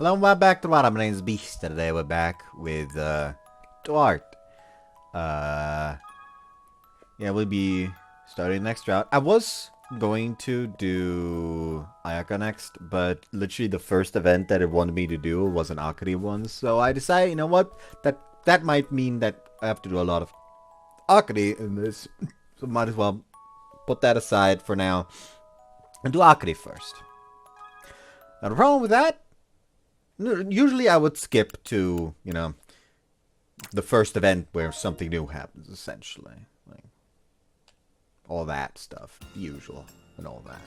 Hello and welcome back to what? My name is Beast, and today we're back with ToHeart. Yeah, we'll be starting next route. I was going to do Ayaka next, but literally the first event that it wanted me to do was an Akari one, so I decided, you know what, that might mean that I have to do a lot of Akari in this, so might as well put that aside for now and do Akari first. Now the problem with that, usually I would skip to, you know, the first event where something new happens, essentially. Like, all that stuff. The usual and all that.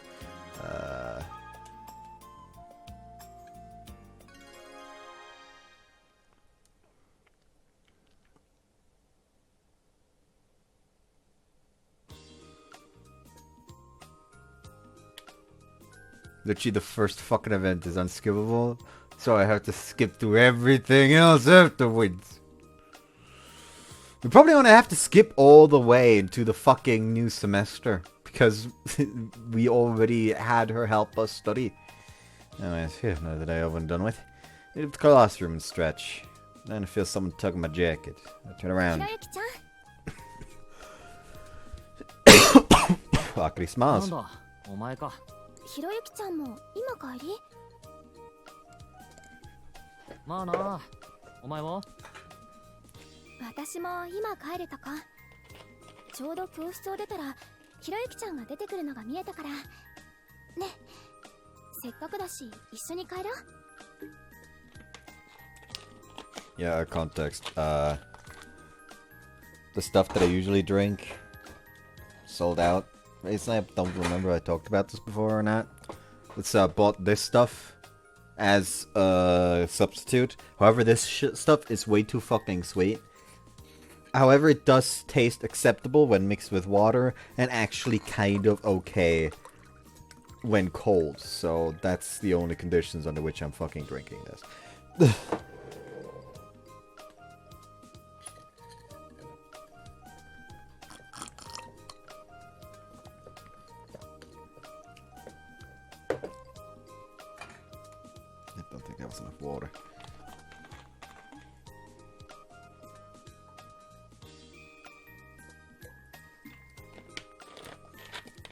Literally the first fucking event is unskippable, so I have to skip through everything else afterwards. We probably gonna have to skip all the way into the fucking new semester, because we already had her help us study. Anyways, here's another day over and done with. Leave the classroom and stretch. Then I feel someone tugging my jacket. I turn around. Akari smiles. お前か。ひろゆきちゃんも今帰り？まあな。お前は？私も今帰るとこ。ちょうど教室を出たらひろゆきちゃんが出てくるのが見えたから。ね。せっかくだし一緒に帰ろう。Yeah, context. The stuff that I usually drink sold out. Recently, I don't remember if I talked about this before or not. Let's bought this stuff as a substitute. However, this stuff is way too fucking sweet. However, it does taste acceptable when mixed with water, and actually kind of okay when cold. So that's the only conditions under which I'm fucking drinking this. I don't think that was enough water.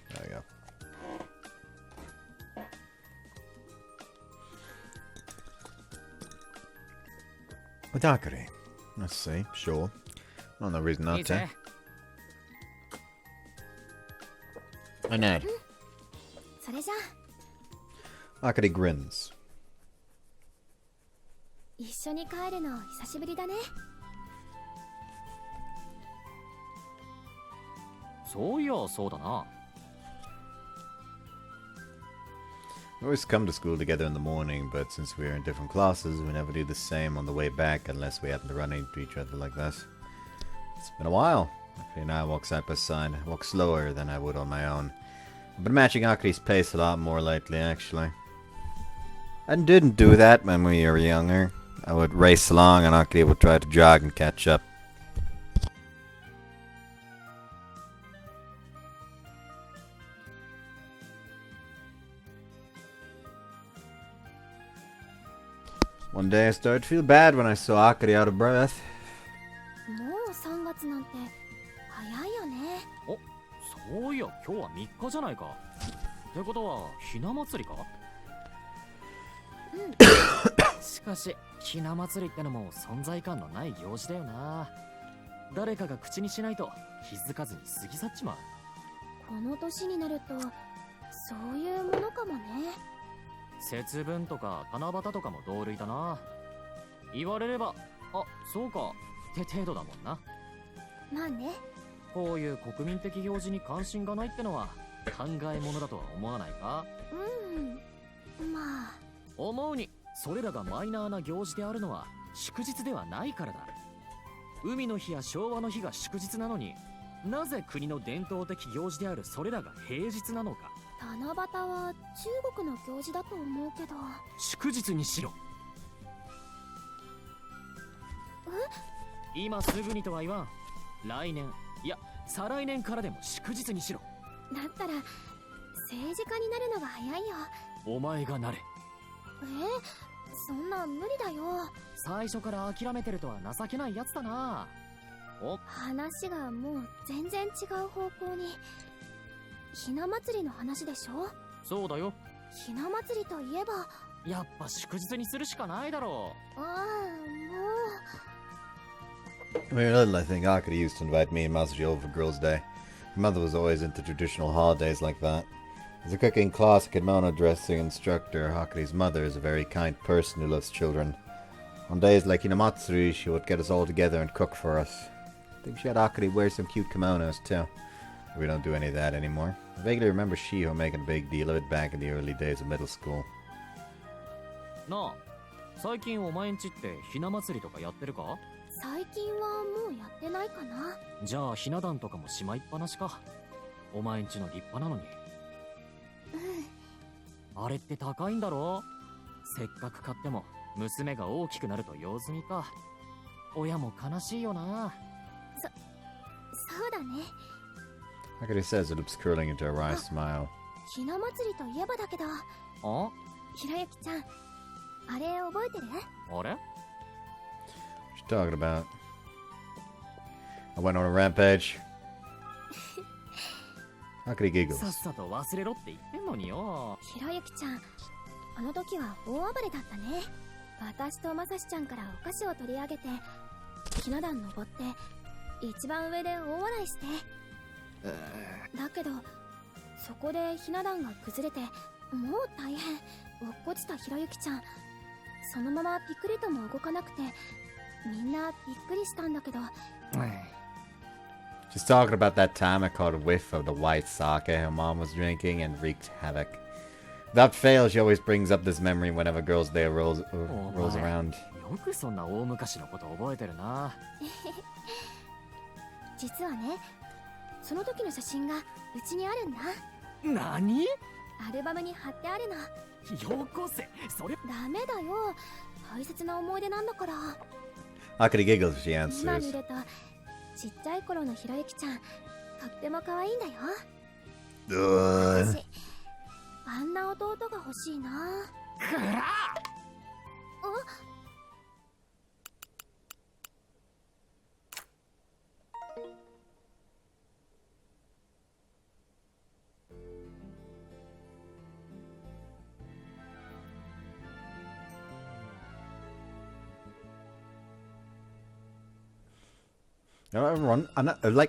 There we go. With Akari. Let's see, sure. Well, no reason not to. I know. Akari grins. 一緒に帰るの久しぶりだね。そういや、そうだな。We always come to school together in the morning, but since we're in different classes, we never do the same on the way back unless we happen to run into each other like this. It's been a while. Akari and I walk side by side. I walk slower than I would on my own. I've been matching Akari's pace a lot more lately, actually. I didn't do that when we were younger. I would race along and Akari would try to jog and catch up. One day I started to feel bad when I saw Akari out of breath. もう3月なんて早いよね。お、そういや今日は3日じゃないか。ってことはひな祭りか？うん。しかしひな祭りってのも存在感のない行事だよな。誰かが口にしないと気づかずに過ぎ去っちまう。この年になるとそういうものかもね。節分とか七夕とかも同類だな。言われれば、あ、そうかって程度だもんな。まあね。こういう国民的行事に関心がないってのは考え物だとは思わないか？うん、まあ思うにそれらがマイナーな行事であるのは祝日ではないからだ。海の日や昭和の日が祝日なのに、なぜ国の伝統的行事であるそれらが平日なのか。七夕は中国の行事だと思うけど。祝日にしろ。え？今すぐにとは言わん。来年、いや再来年からでも祝日にしろ。だったら政治家になるのが早いよ。お前がなれ。そんな無理だよ。最初から諦めてるとは情けないやつだな。お、話がもう全然違う方向に。ひな祭りの話でしょ。そうだよ。ひな祭りといえば、やっぱ祝日にするしかないだろう。ああ、もう。 When we were little, I think Akari used to invite me and Masuri over for Girls' Day. My mother was always into traditional holidays like that. As a cooking class kimono dressing instructor, Akari's mother is a very kind person who loves children. On days like Hinamatsuri, she would get us all together and cook for us. I think she had Akari wear some cute kimonos too. We don't do any of that anymore. I vaguely remember Shiho making a big deal of it back in the early days of middle school. なあ、最近お前んちってひな祭りとかやってるか？最近はもうやってないかな。じゃあひな壇とかもしまいっぱなしか。お前んちの立派なのに。あれって高いんだろ？せっかく買っても娘が大きくなると用済みか。親も悲しいよな。そうだね。Akari says, her lips curling into a wry smile. ひな祭りといえばだけど、あ？ひろゆきちゃん、あれ覚えてる？あれ？ What you talking about? I went on a rampage. Akari giggles. さっさと忘れろって言ってんのによ。ひろゆきちゃん、あの時は大暴れだったね。私とまさしちゃんからお菓子を取り上げて、ひな壇登って一番上で大笑いして。だけどそこでひな壇が崩れて、もう大変。落っこちたひろゆきちゃん、そのままピクリとも動かなくて、みんなびっくりしたんだけど。She's talking about that time I caught a whiff of the white sake her mom was drinking and wreaked havoc. Without fail, she always brings up this memory whenever Girls' Day rolls around. よくそんな大昔のこと覚えてるな。実はね、その時の写真がうちにあるんだ。何？アルバムに貼ってあるの。よこせ、それ。ダメだよ、大切な思い出なんだから。 Akari giggles as she 今見 answers. るとちっちゃい頃のひろゆきちゃん、とっても可愛いんだよ。 Ugh. 私あんな弟が欲しいな。くら！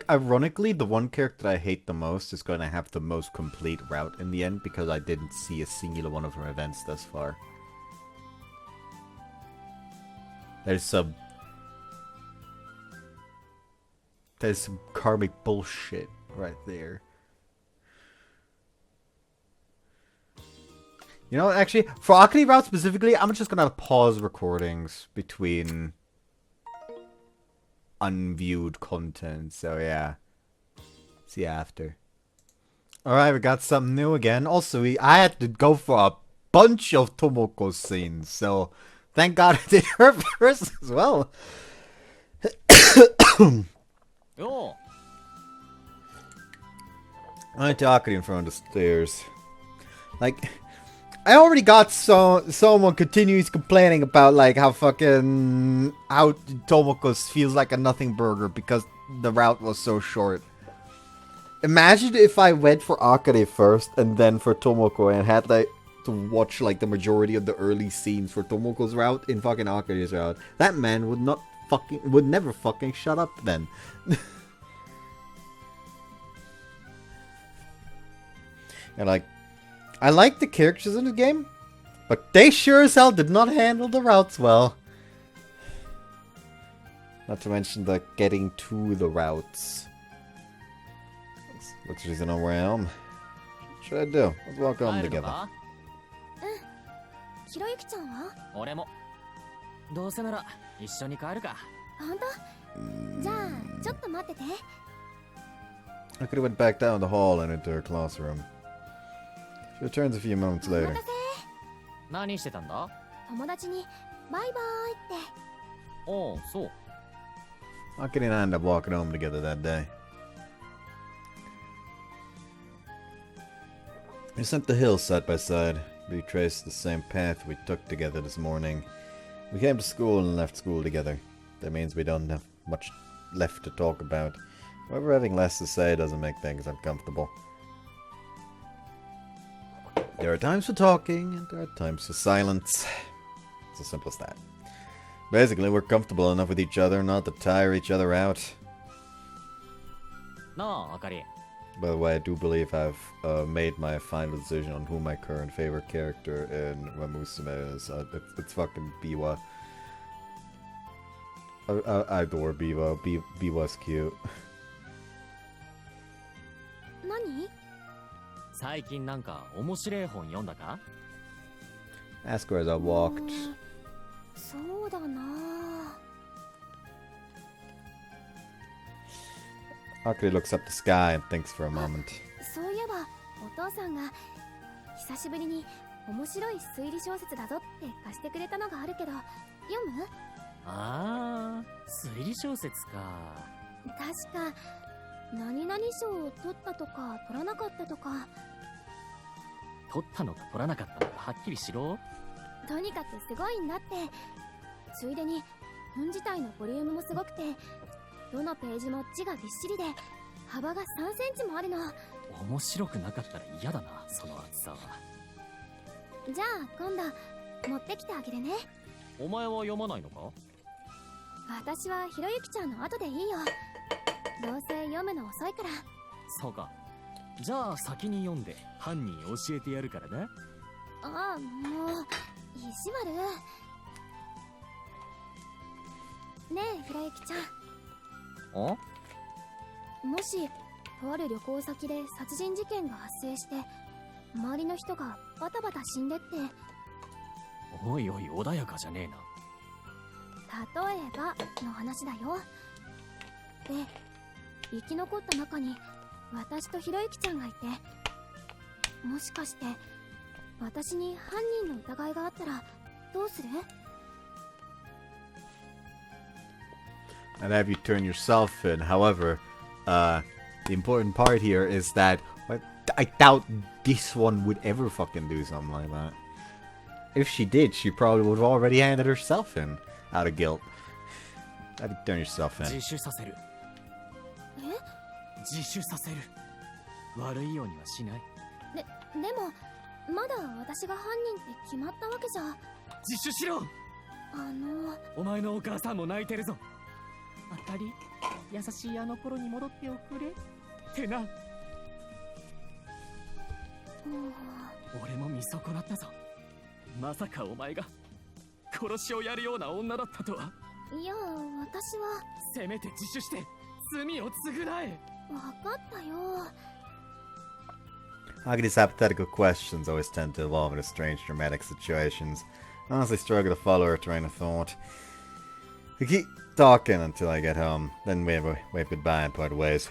Ironically, the one character I hate the most is going to have the most complete route in the end because I didn't see a singular one of her events thus far. There's some karmic bullshit right there. You know, actually, for Akari-Route specifically, I'm just gonna pause recordings between unviewed content, so yeah. See you after. Alright, we got something new again. Also, I had to go for a bunch of Tomoko scenes, so thank God I did her first as well. Yo. I went to Akari in front of the stairs. Like, I already got someone continues complaining about like how Tomoko's feels like a nothing burger because the route was so short. Imagine if I went for Akari first and then for Tomoko and had like to watch like the majority of the early scenes for Tomoko's route in fucking Akari's route. That man would never fucking shut up then. And like, I like the characters in the game, but they sure as hell did not handle the routes well. Not to mention the getting to the routes. Looks like I know where I am. What should I do? Let's walk home together. ひろゆきちゃんは？俺も。どうせなら一緒に帰るか。本当？じゃあちょっと待ってて。 I could have went back down the hall and into her classroom. She returns a few moments お待 later. たせ。何してたんだ？友達にバイバーイって。おう、そう。Akari and I ended up walking home together that day. We sent the hills side by side. retrace the same path we took together this morning. We came to school and left school together. That means we don't have much left to talk about. However, having less to say doesn't make things uncomfortable. There are times for talking, and there are times for silence. It's as simple as that. Basically, we're comfortable enough with each other not to tire each other out. なあ、あかり。 By the way, I do believe I've made my final decision on who my current favorite character in Wamusume is. It's fucking Biwa. I adore Biwa. Biwa's cute. 何？最近なんか面白い本読んだか？ Ask her as I walked. そうだな。 Akari looks up the sky and thinks for a moment. そういえばお父さんが久しぶりに面白い推理小説だぞって貸してくれたのがあるけど、読む？ああ、推理小説か。確か何々賞を取ったとか取らなかったとか。取ったのか取らなかったのかはっきりしろ。とにかくすごいんだって。ついでに本自体のボリュームもすごくて、どのページも字がびっしりで幅が3センチもあるの。面白くなかったら嫌だな、その厚さは。じゃあ今度持ってきてあげるね。お前は読まないのか？私はひろゆきちゃんの後でいいよ。どうせ読むの遅いから。そうか。じゃあ先に読んで犯人教えてやるからな。ああ、もう意地悪。ねえひろゆきちゃん、あ？もしとある旅行先で殺人事件が発生して周りの人がバタバタ死んでって、おいおい穏やかじゃねえな。例えばの話だよ。で、生き残った中に私とひろゆきちゃんがいて、もしかして私に犯人の疑いがあったらどうする？ I'd have you turn yourself in. However, the important part here is that I doubt this one would ever fucking do something like that. If she did, she probably would have already handed herself in out of guilt. Have you turn yourself in. 自首させる。え？自首させる。悪いようにはしない。でもまだ私が犯人って決まったわけじゃ。自首しろ。お前のお母さんも泣いてるぞ。あかり、優しいあの頃に戻っておくれってな。俺も見損なったぞ。まさかお前が殺しをやるような女だったとは。いや、私はせめて自首して罪を償え。分かったよ。 Akari's hypothetical questions always tend to evolve into strange dramatic situations. I honestly struggle to follow her train of thought. We keep talking until I get home, then wave goodbye and part ways.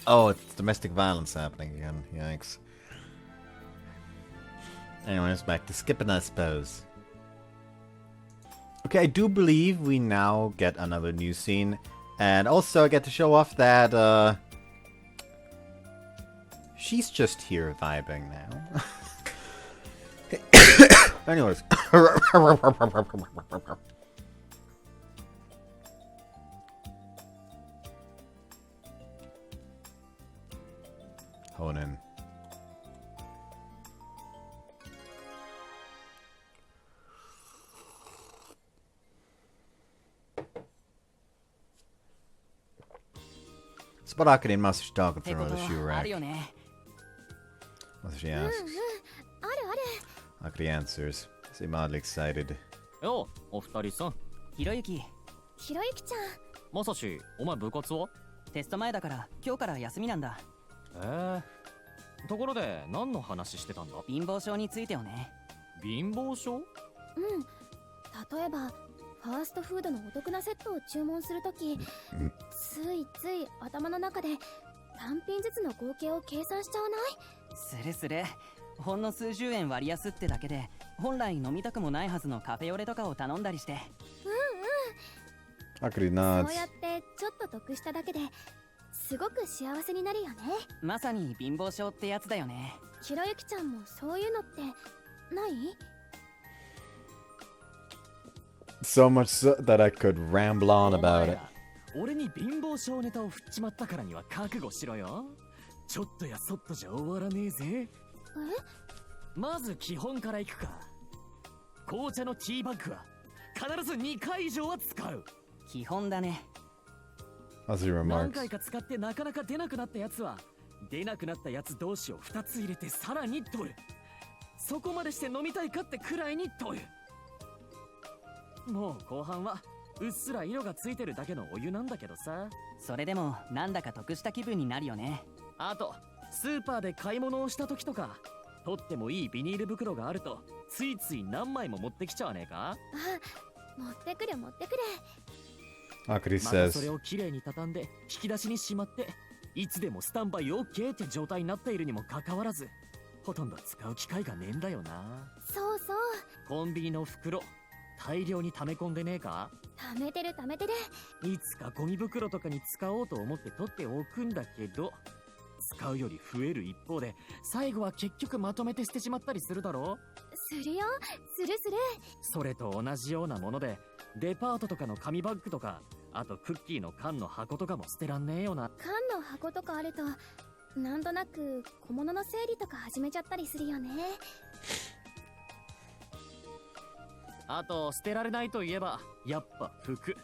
Oh, it's domestic violence happening again. Yikes. Anyways, back to skipping, I suppose. Okay, I do believe we now get another new scene. And also I get to show off that, she's just here vibing now. Anyways. Honen. Spot Akari and Master talking for another shoe rack. What she asks. Akari answers. Seem oddly excited. よう、お二人さん。ひろゆき、ひろゆきちゃん、まさし、お前部活は？テスト前だから今日から休みなんだ。ところで何の話してたんだ？貧乏症についてよね。貧乏症？うん。例えばファーストフードのお得なセットを注文するとき、ついつい頭の中で単品ずつの合計を計算しちゃわない？するする。ほんの数十円割安ってだけで本来飲みたくもないはずのカフェオレとかを頼んだりして。Akari そう nods. やってちょっと得しただけですごく幸せになるよね。まさに貧乏症ってやつだよね。ひろゆきちゃんもそういうのってない？ So much so that I could ramble on お about 前 it. ら俺に貧乏症ネタを振っちまったからには覚悟しろよ。ちょっとやそっとじゃ終わらねえぜ。まず基本からいくか。紅茶のティーバッグは必ず2回以上は使う。基本だね。As he 何 remarks. 回か使ってなかなか出なくなったやつは出なくなったやつ同士を2つ入れてさらに取る。そこまでして飲みたいかってくらいに取る。もう後半はうっすら色がついてるだけのお湯なんだけどさ。それでもなんだか得した気分になるよね。あとスーパーで買い物をした時とか取ってもいいビニール袋があるとついつい何枚も持ってきちゃわねえか。あ、持ってくる持ってくる。Akari またそれ says. をきれいに畳んで引き出しにしまっていつでもスタンバイ OK って状態になっているにもかかわらずほとんど使う機会がねえんだよな。そうそう、コンビニの袋大量に溜め込んでねえか。貯めてる貯めてる。いつかゴミ袋とかに使おうと思って取っておくんだけど使うより増える一方で最後は結局まとめて捨てちまったりするだろ。するよ、するする。それと同じようなものでデパートとかの紙バッグとかあとクッキーの缶の箱とかも捨てらんねえよな。缶の箱とかあるとなんとなく小物の整理とか始めちゃったりするよね。あと捨てられないといえばやっぱ服。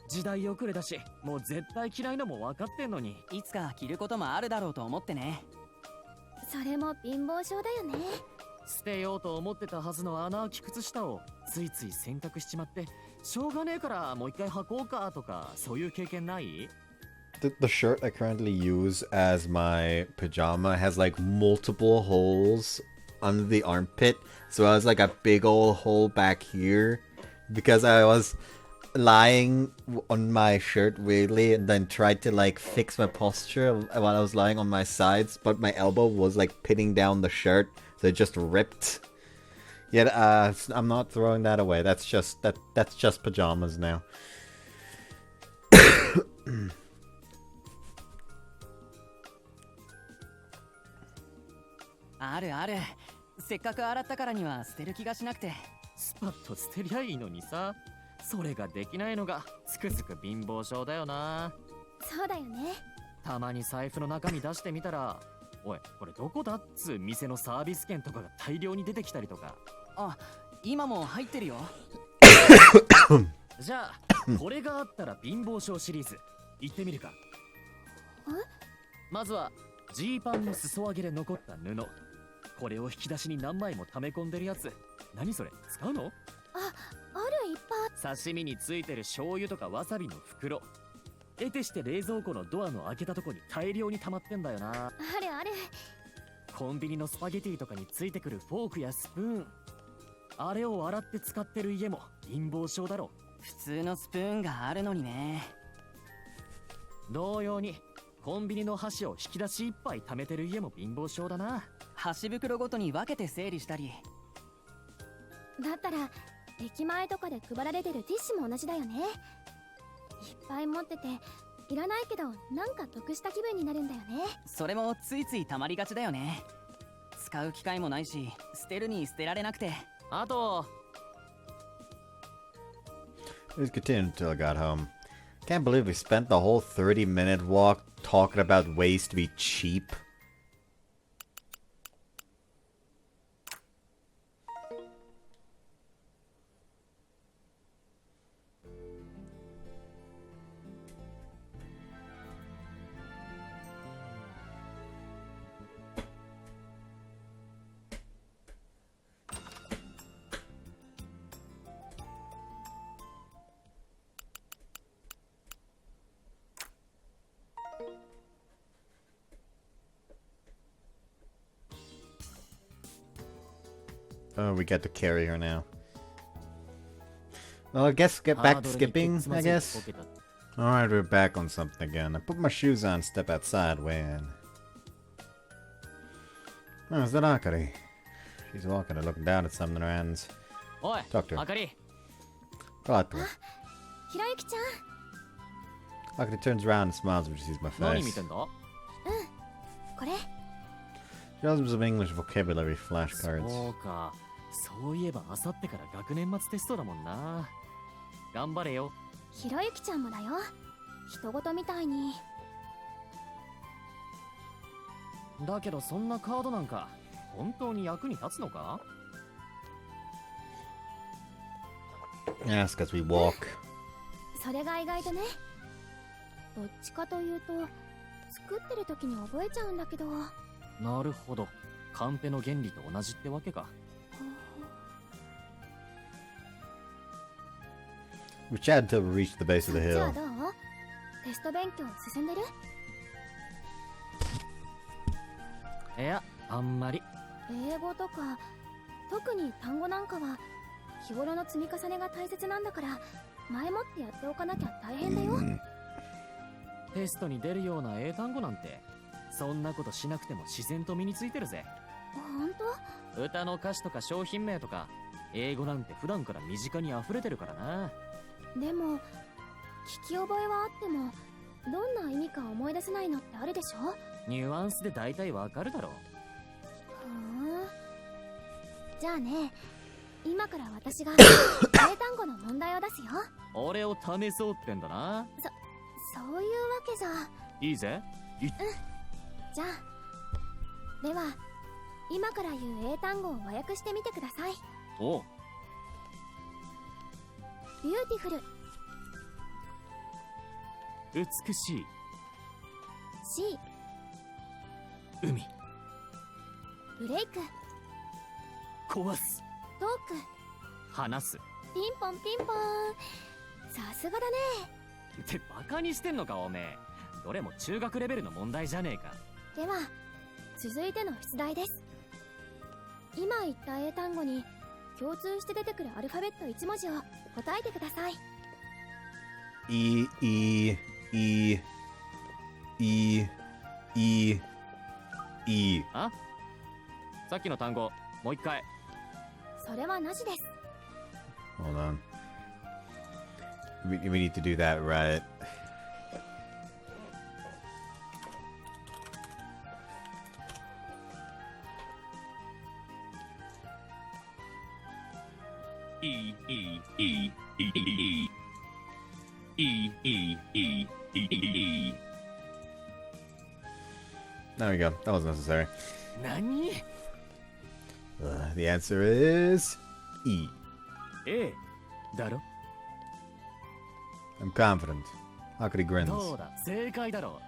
時代遅れだしもう絶対嫌いのも分かってんのに。いつか着ることもあるだろうと思ってね。それも貧乏症だよね。捨てようと思ってたはずの穴あき靴下をついつい洗濯しちまってしょうがねえからもう一回履こうかとかそういう経験ない？ The shirt I currently use as my pajama has like multiple holes under the armpit. So I was like a big old hole back here because I was lying on my shirt weirdly and then tried to like fix my posture while I was lying on my sides, but my elbow was like pinning down the shirt, so it just ripped. Yet I'm not throwing that away. That's just pajamas now. あるある。せっかく洗ったからには捨てる気がしなくて。スパッと捨てりゃいいのにさ。それができないのがつくづく貧乏症だよな。そうだよね。たまに財布の中身出してみたらおいこれどこだっつう店のサービス券とかが大量に出てきたりとか。あ、今も入ってるよ。じゃあこれがあったら貧乏症シリーズ行ってみるか。まずはジーパンの裾上げで残った布。これを引き出しに何枚も溜め込んでるやつ。何それ使うの？あるいっぱい。刺身についてる醤油とかわさびの袋。得てして冷蔵庫のドアの開けたとこに大量に溜まってんだよな。あるある。コンビニのスパゲティとかについてくるフォークやスプーン。あれを洗って使ってる家も貧乏症だろ。普通のスプーンがあるのにね。同様にコンビニの箸を引き出し一杯貯めてる家も貧乏症だな。箸袋ごとに分けて整理したり。だったら駅前とかで配られてるティッシュも同じだよね。いっぱい持ってていらないけどなんか得した気分になるんだよね。それもついつい溜まりがちだよね。使う機会もないし捨てるに捨てられなくて。あと It continued until I got home. Can't believe we spent the whole 30-minute walk talking about ways to be cheap. Oh, we get to carry her now. Well, I guess get back to skipping, I guess. Alright, we're back on something again. I put my shoes on, step outside when... Oh, is that Akari? She's walking and looking down at something in her hands. おい Talk to her. あかり Talk to her. ひろゆきちゃん。 Akari turns around and smiles when she sees my 何見 face. てんだ？これ She has some English vocabulary そ flashcards. うか。そういえばあさってから学年末テストだもんな。頑張れよ。ひろゆきちゃんもだよ。人事みたいに。だけどそんなカードなんか本当に役に立つのか？ Ask as we walk. それが意外とね。どっちかというと作ってる時に覚えちゃうんだけど。なるほど。カンペの原理と同じってわけか。We chat until we reach the base of the じゃ hill. あどう？テスト勉強進んでる？いや、あんまり。英語とか特に単語なんかは日頃の積み重ねが大切なんだから、前もってやっておかなきゃ大変だよ。テストに出るような英単語なんてそんなことしなくても自然と身についてるぜ。ほんと？歌の歌詞とか商品名とか英語なんて普段から身近に溢れてるからな。でも聞き覚えはあってもどんな意味か思い出せないのってあるでしょ？ニュアンスで大体わかるだろ。じゃあね、今から私が英単語の問題を出すよ。俺を試そうってんだな。そういうわけじゃ。いいぜ。じゃあでは今から言う英単語を和訳してみてください。おう。ビューティフル、美しい。シー、海。ブレイク、壊す。トーク、話す。ピンポンピンポン。さすがだね。ってバカにしてんのかおめえ。どれも中学レベルの問題じゃねえか。では続いての出題です。今言った英単語に共通して出てくるアルファベット1文字を答えてください。 E, E, E, E, E, E. あ？さっきの単語もう一回。それはなしです。 Hold on. We need to do that right. E E E E E E E E E E. There we go. That was necessary. 何？ The answer is E. A だろ。 I'm confident. Akari grins. どうだ、正解だろ。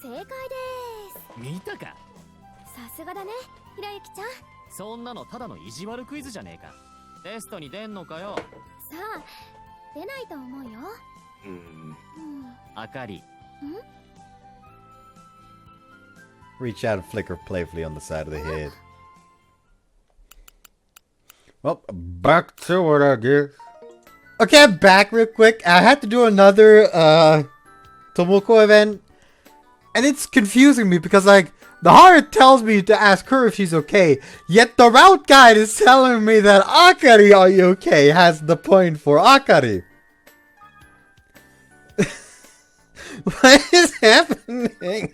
正解です。見たか？さすがだね、ひろゆきちゃん。そんなのただの意地悪クイズじゃねえか。テストに出んのかよ。さあ出ないと思うよ。あかり。Reach out and flicker playfully on the side of the head. Well, back to it, I guess. Okay, I'm back real quick. I had to do another Tomoko event, and it's confusing me because like the heart tells me to ask her if she's okay, yet the route guide is telling me that Akari, are you okay, has the point for Akari. What is happening?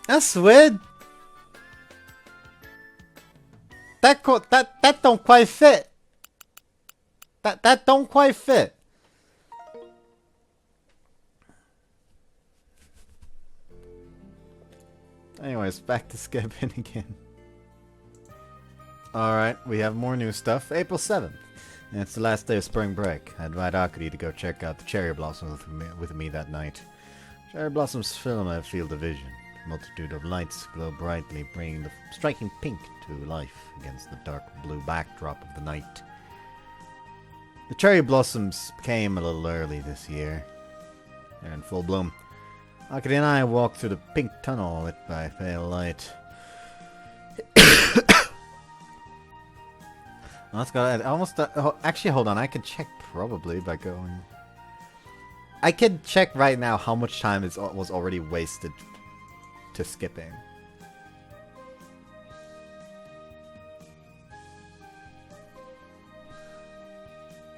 That's weird. That don't quite fit. That don't quite fit. Anyways, back to skipping again. Alright, we have more new stuff. April 7th. And it's the last day of spring break. I invite Akari to go check out the cherry blossoms with me that night. Cherry blossoms fill my field of vision. A multitude of lights glow brightly, bringing the striking pink to life against the dark blue backdrop of the night. The cherry blossoms came a little early this year. They're in full bloom. Akari and I walked through the pink tunnel lit by pale light. Let's go. Actually, hold on. I can check probably by going. I can check right now how much time was already wasted to skipping.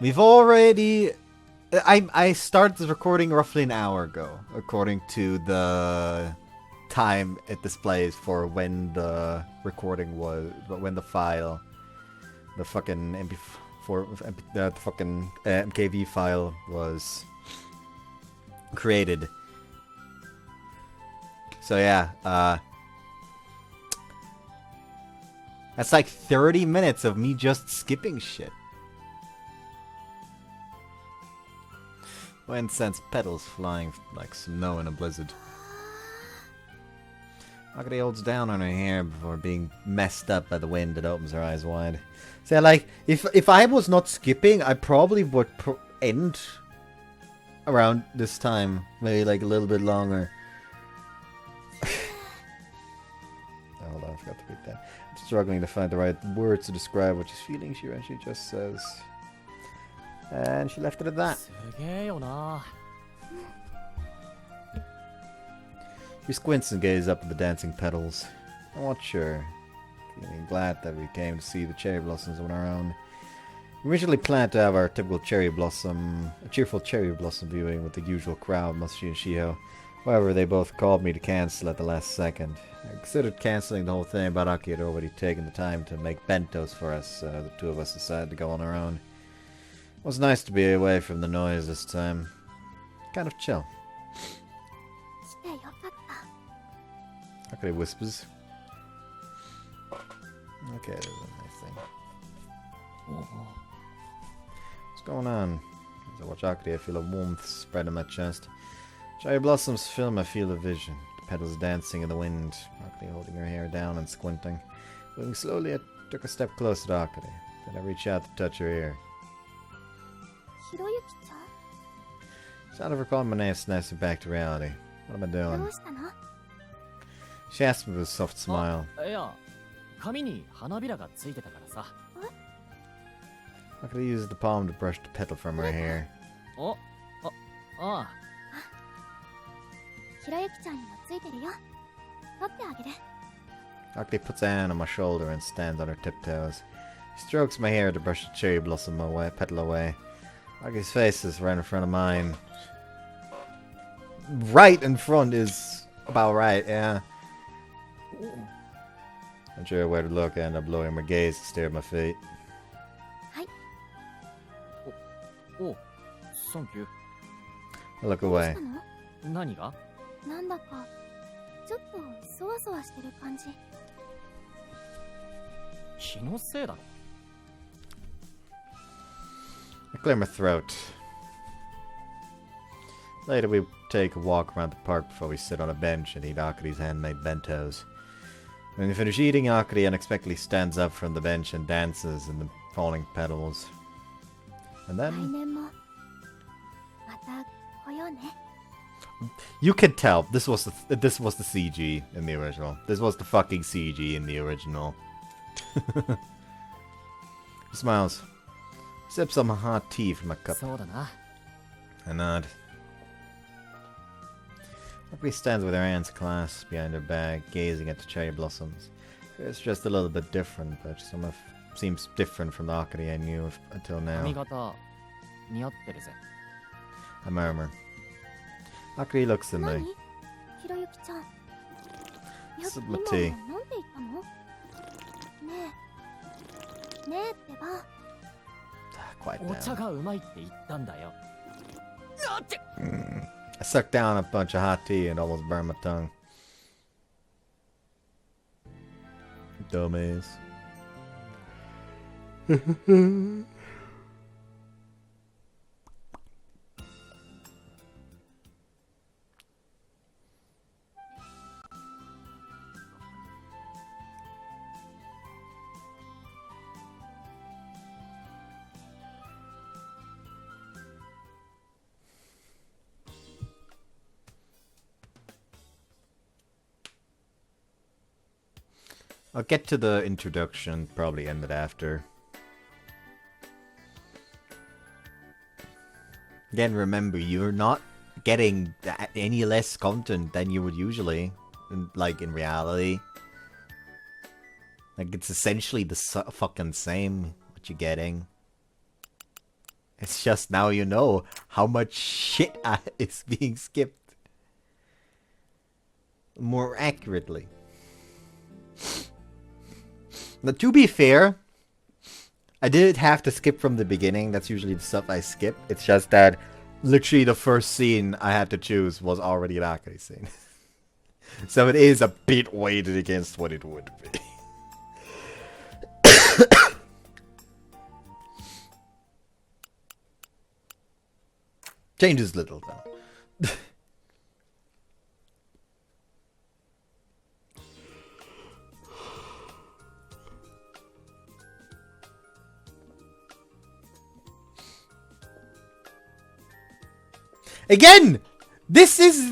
We've already... I started the recording roughly an hour ago, according to the time it displays for when the recording was... when the file... the fucking MP4... the fucking MKV file was created. So yeah, that's like 30 minutes of me just skipping shit. When sense petals flying like snow in a blizzard. Akari holds down on her hair before being messed up by the wind that opens her eyes wide. So like, if I was not skipping, I probably would end around this time. Maybe like a little bit longer. Oh, hold on, I forgot to read that. I'm struggling to find the right words to describe what she's feeling. She eventually just says... And she left it at that. She squints and gazes up at the dancing petals. I'm not sure. Feeling glad that we came to see the cherry blossoms on our own. We originally planned to have our typical cheerful cherry blossom viewing with the usual crowd, Musashi and Shiho. However, they both called me to cancel at the last second. I considered cancelling the whole thing, but Aki had already taken the time to make bentos for us, so the two of us decided to go on our own. It was nice to be away from the noise this time. Kind of chill. Akari whispers. Okay, there's a nice thing. What's going on? As I watch Akari, I feel a warmth spread on my chest. Cherry blossoms fill my field of vision. The petals dancing in the wind. Akari holding her hair down and squinting. Moving slowly, I took a step closer to Akari. Then I reached out to touch her ear. Sound of her calling my name snaps me back to reality. What am I doing? She asked me with a soft smile. Akari used the palm to brush the petal from her hair. Akari puts a hand on my shoulder and stands on her tiptoes. She strokes my hair to brush the cherry blossom petal away. Akari's face is right in front of mine. Right in front is about right, yeah. I'm sure where to look, I end up lowering my gaze to stare at my feet. Oh, thank you. I look away. 何が? なんだかちょっとそわそわしてる感じ。気のせいだろ。 I clear my throat. Later we take a walk around the park before we sit on a bench and eat Akari's handmade bentos. When we finish eating, Akari unexpectedly stands up from the bench and dances in the falling petals. And then... You can tell this was the CG in the original. This was the fucking CG in the original. He smiles. Sips some hot tea from a cup. I nod. Akari stands with her hands clasped behind her back, gazing at the cherry blossoms. It's just a little bit different, but some seems different from the Akari I knew until now. I murmur. Akari looks at me. Sip of tea. Quiet down. I sucked down a bunch of hot tea and almost burned my tongue. Dumbass. I'll get to the introduction, probably end it after. Again, remember, you're not getting any less content than you would usually, like in reality. Like, it's essentially the fucking same what you're getting. It's just now you know how much shit is being skipped. More accurately. Now, to be fair, I did have to skip from the beginning. That's usually the stuff I skip. It's just that literally the first scene I had to choose was already an Akari scene. So it is a bit weighted against what it would be. Changes little though. Again, this is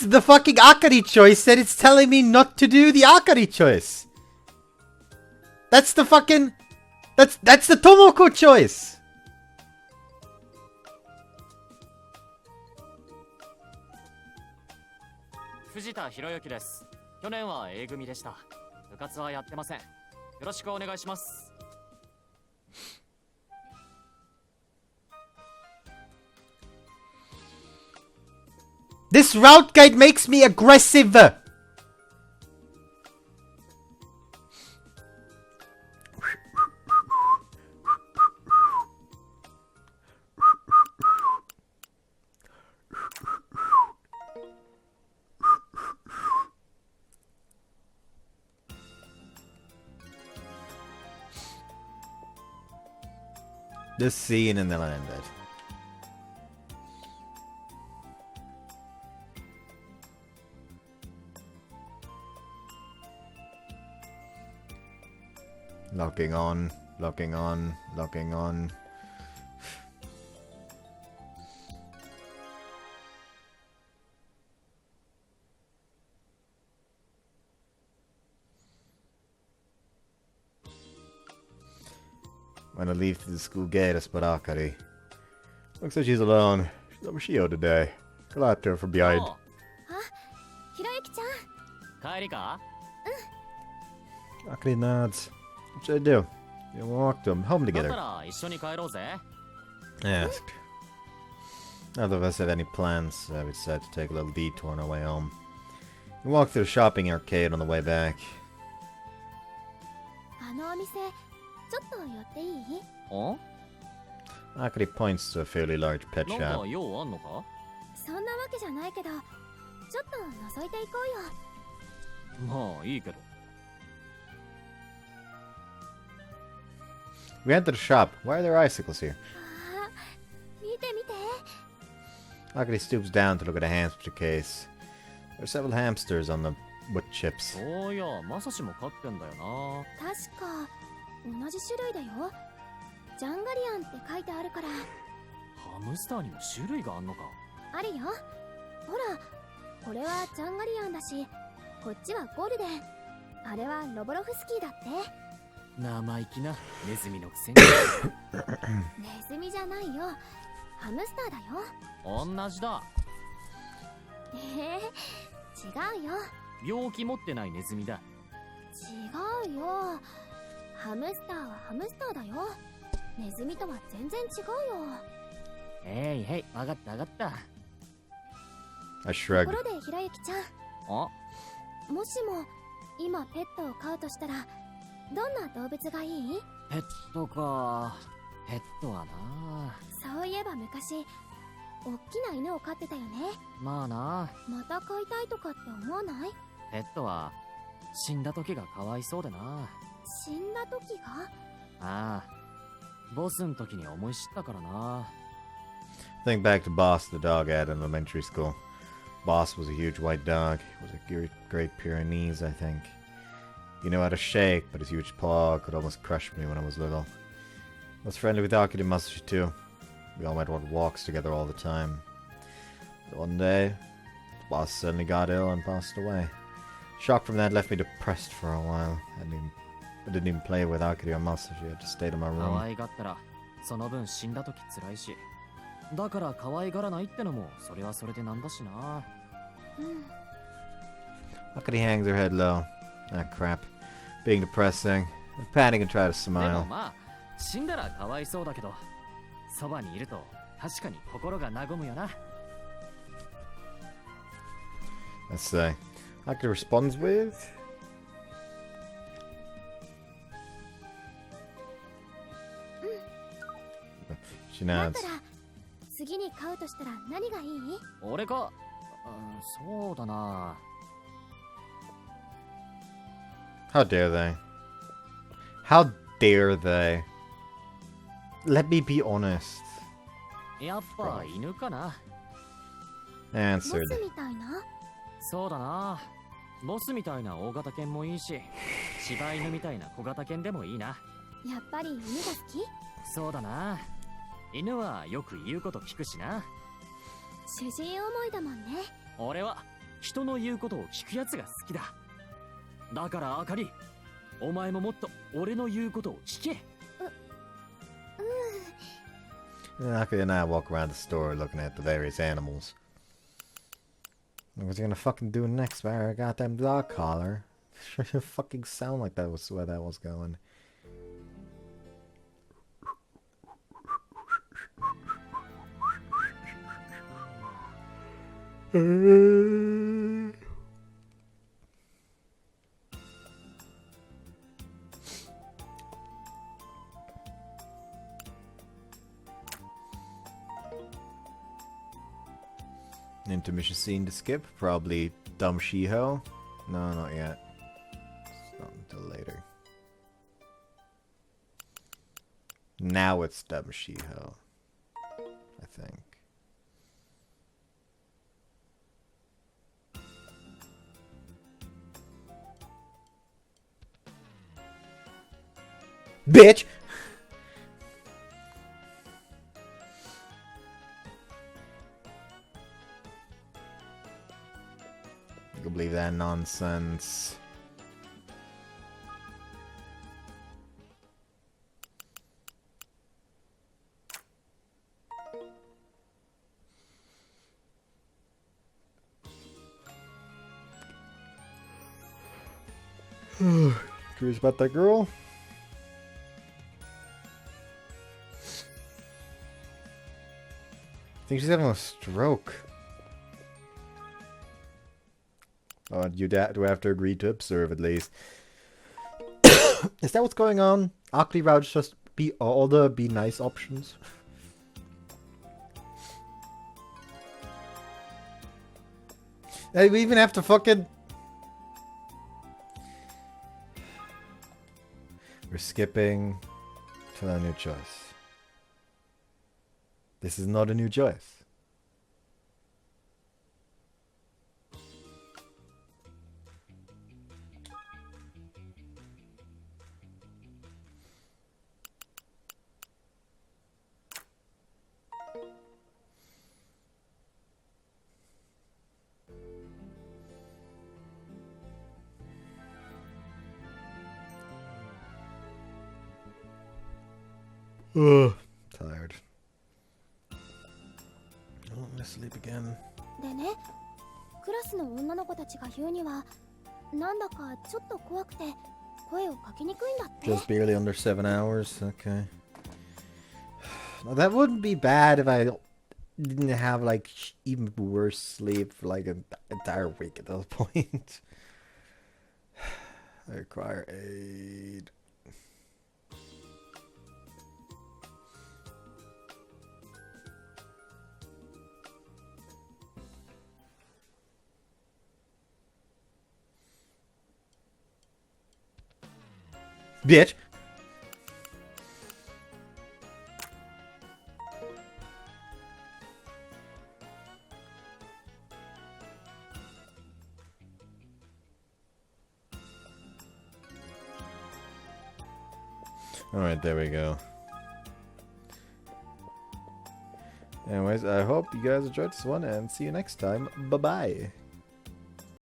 the fucking Akari choice that it's telling me not to do the Akari choice. That's the fucking that's the Tomoko choice. Fujita Hiroyuki です。去年は A 組でした。部活はやってません。よろしくお願いします。This route guide makes me aggressive. This scene and then I'll end it. Locking on, locking on, locking on. When I leave through the school gate, I spot Akari. Looks like she's alone. She's over Shio today. Go out to her from behind. Huh? Hiroyuki-chan? 帰りか? Akari nods. What should I do? We'll walk to home だった together. ら一緒に帰ろうぜ。 Asked. Neither of us had any plans, so we decided to take a little detour on our way home. We walked through the shopping arcade on the way back. あのお店、ちょっと寄っていい？お? Akari points to a fairly large pet なん shop. か用あんのか? そんなわけじゃないけど、ちょっと覗いていこうよ。まあいいけど。We entered the shop. Why are there icicles here? ああ、見て見て。Akari stoops down to look at a hamster case. There are several hamsters on the wood chips. そういや、まさしも飼ってんだよな。確か同じ種類だよ。ジャンガリアンって書いてあるから。ハムスターにも種類があんのか。あるよ。ほら、これはジャンガリアンだし、こっちはゴールデン。あれはロボロフスキーだって。生意気なネズミのくせに。ネズミじゃないよ。ハムスターだよ。同じだ。違うよ。病気持ってないネズミだ。違うよ。ハムスターはハムスターだよ。ネズミとは全然違うよ。へいへい、わかったわかった。I と shrugged. ころでひろゆきちゃん、あ、もしも今ペットを飼うとしたらどんな動物がいい？ペットか。ペットはな。そういえば昔おっきな犬を飼ってたよね。まあな。また飼いたいとかって思わない？ペットは死んだ時がかわいそうでな。死んだ時が？ああ、ボスの時に思い知ったからな。Think back to Boss, the dog I had in elementary school. Boss was a huge white dog. He was a great Pyrenees, I think. He knew how to shake, but his huge paw could almost crush me when I was little. I was friendly with Akari and Masashi too. We all went on walks together all the time. But one day, Boss suddenly got ill and passed away. Shock from that left me depressed for a while. I didn't even play with Akari or Masashi. I just stayed in my 可 room. 愛がったらその分死んだ時辛いし。だから可愛がらないってのもそれはそれでなんだしな。Akari hangs her head low. Ah, crap. Being depressing. I panic and try to でも smile. まあ死んだらかわいそうだけど、そばにいると確かに心が和むよな。 Let's see. Akari responds with. She だ nods. から次に買うとしたら何がいい？俺か、そうだな。 How dare they? How dare they? Let me be honest. やっぱ犬かな。ボ Answered. スみたいな？そうだな。ボスみたいな大型犬もいいし、柴犬みたいな小型犬でもいいな。やっぱり犬が好き？そうだな。犬はよく言うこと聞くしな。主人思いだもんね。俺は人の言うことを聞くやつが好きだ。だからあかり、お前ももっと俺の言うことを聞け。Akari and I walk around the store looking at the various animals. What's he gonna fucking do next? Wear a goddamn dog collar. Sure fucking sound like that was where that was going. Intermission scene to skip. Probably Dumb Shiho. No, not yet. It's not until later. Now it's Dumb Shiho. I think. Bitch! You can believe that nonsense. Curious about that girl? I think she's having a stroke. Oh, you do have to agree to observe at least. Is that what's going on? Akari-Route just be all the be nice options? Hey, we even have to fucking... We're skipping to a new choice. This is not a new choice. Ugh, tired. I don't want to sleep again. でね、クラスの女の子たちが言うには、なんだかちょっと怖くて声をかけにくいんだって。 Just barely under 7 hours. Okay. Now, that wouldn't be bad if I didn't have like even worse sleep for like an entire week at that point. I require aid. Bitch! Alright, there we go. Anyways, I hope you guys enjoyed this one and see you next time. Bye-bye.